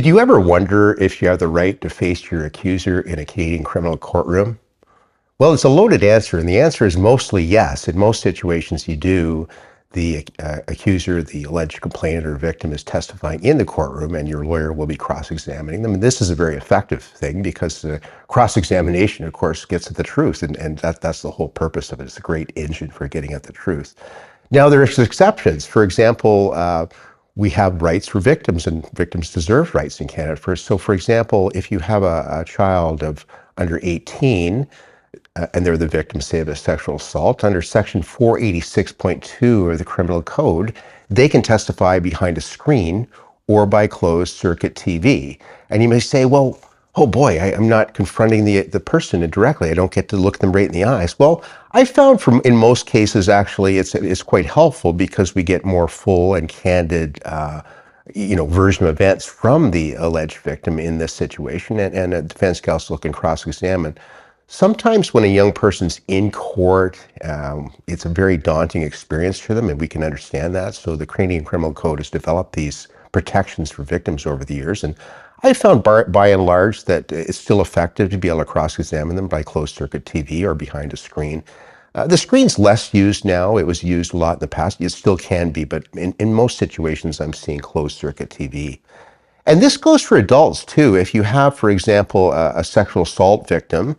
Did you ever wonder if you have the right to face your accuser in a Canadian criminal courtroom? Well, it's a loaded answer, and the answer is mostly yes. In most situations, you do. The accuser, the alleged complainant or victim, is testifying in the courtroom, and your lawyer will be cross-examining them. And this is a very effective thing because cross-examination, of course, gets at the truth, and that's the whole purpose of it. It's a great engine for getting at the truth. Now, there are exceptions. For example, we have rights for victims, and victims deserve rights in Canada. So, for example, if you have a child of under 18, and they're the victim, say, of a sexual assault, under Section 486.2 of the Criminal Code, they can testify behind a screen or by closed circuit TV. And you may say, well, oh boy, I'm not confronting the person directly. I don't get to look them right in the eyes. Well, I found in most cases, actually, it's quite helpful because we get more full and candid version of events from the alleged victim in this situation, and a defense counsel can cross-examine. Sometimes when a young person's in court, it's a very daunting experience for them, and we can understand that. So the Canadian Criminal Code has developed these protections for victims over the years, and I found by and large that it's still effective to be able to cross-examine them by closed-circuit TV or behind a screen. The screen's less used now. It was used a lot in the past. It still can be, but in most situations, I'm seeing closed-circuit TV. And this goes for adults, too. If you have, for example, a sexual assault victim,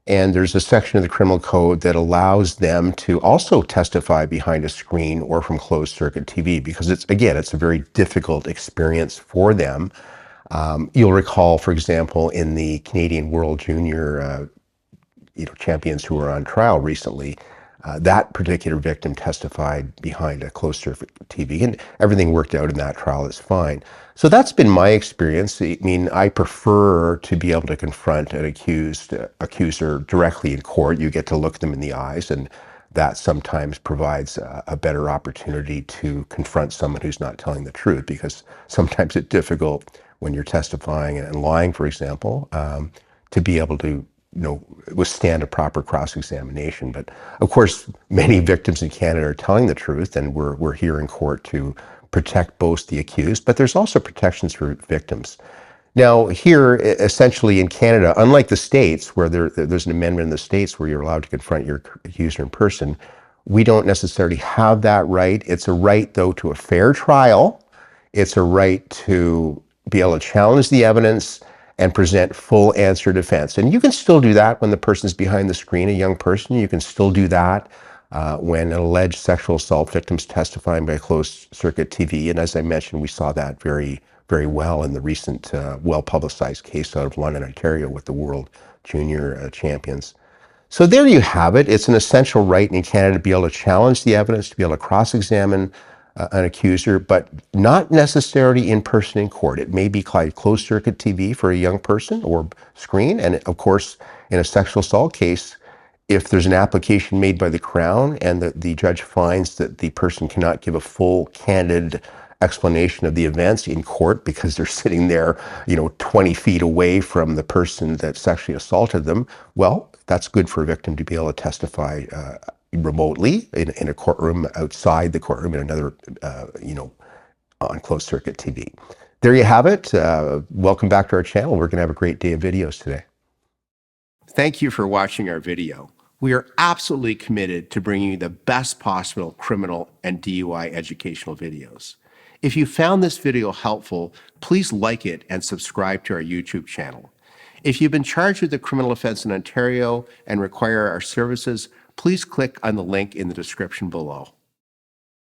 and there's a section of the criminal code that allows them to also testify behind a screen or from closed circuit TV, because it's a very difficult experience for them. You'll recall, for example, in the Canadian World Junior champions who were on trial recently, that particular victim testified behind a closed circuit TV, and everything worked out in that trial is fine. So that's been my experience. I mean, I prefer to be able to confront an accuser directly in court. You get to look them in the eyes, and that sometimes provides a better opportunity to confront someone who's not telling the truth, because sometimes it's difficult when you're testifying and lying, for example, to be able to withstand a proper cross-examination. But of course, many victims in Canada are telling the truth, and we're here in court to protect both the accused, but there's also protections for victims. Now, here, essentially in Canada, unlike the States, where there's an amendment in the States where you're allowed to confront your accuser in person, we don't necessarily have that right. It's a right, though, to a fair trial. It's a right to be able to challenge the evidence and present full answer defense. And you can still do that when the person's behind the screen, a young person. You can still do that when an alleged sexual assault victim's testifying by closed circuit TV. And as I mentioned, we saw that very, very well in the recent well-publicized case out of London, Ontario with the World Junior champions. So there you have it. It's an essential right in Canada to be able to challenge the evidence, to be able to cross-examine an accuser, but not necessarily in person in court. It may be closed circuit TV for a young person or screen. And of course, in a sexual assault case, if there's an application made by the Crown and the judge finds that the person cannot give a full, candid explanation of the events in court because they're sitting there, 20 feet away from the person that sexually assaulted them, well, that's good for a victim to be able to testify remotely in a courtroom, outside the courtroom, in another, on closed circuit TV. There you have it. Welcome back to our channel. We're going to have a great day of videos today. Thank you for watching our video. We are absolutely committed to bringing you the best possible criminal and DUI educational videos. If you found this video helpful, please like it and subscribe to our YouTube channel. If you've been charged with a criminal offense in Ontario and require our services, please click on the link in the description below.